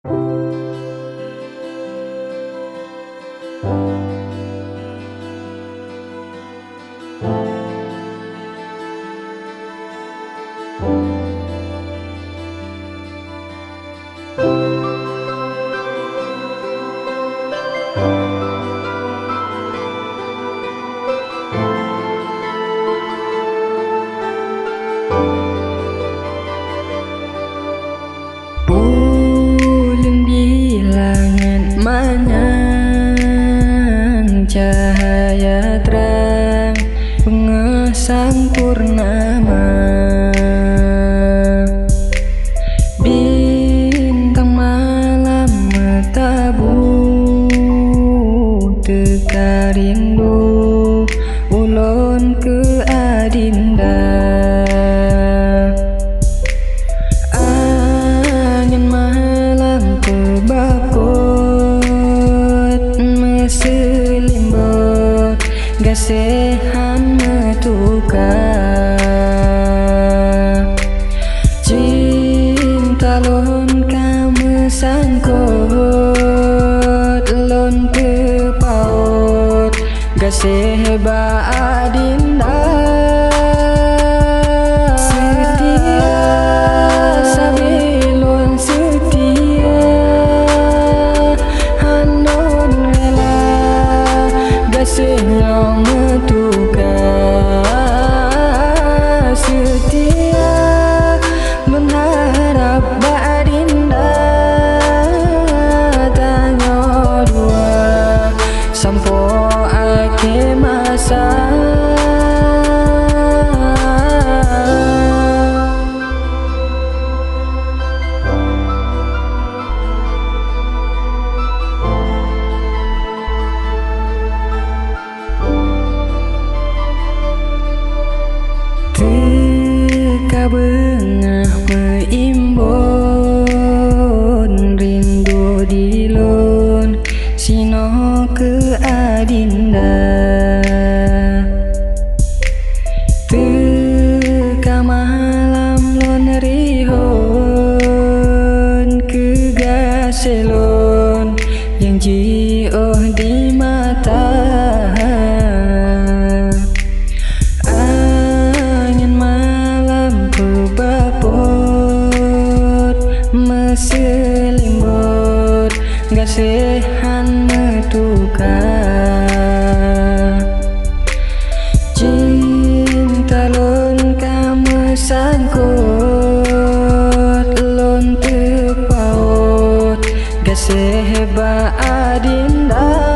Bulan di langit manyang cahaya terang pengesang purnama, bintang malam metabu teka rindu ulon ke adinda. Selimbut gasehan metukar cinta lon kamu sangkut lon ke paut gaseh ba adinda. Setia sabilon setia hanon yang metukar setia menharap badinda tanya dua sampo akhir masa. Teka bengah meimbon rindu dilon sino ke adinda. Teka malam lon rihon ke gaselon yang jioh di mata. Selimbut gasehan metukar cinta lon kamu sangkut lon terpaut gaseh ba adinda.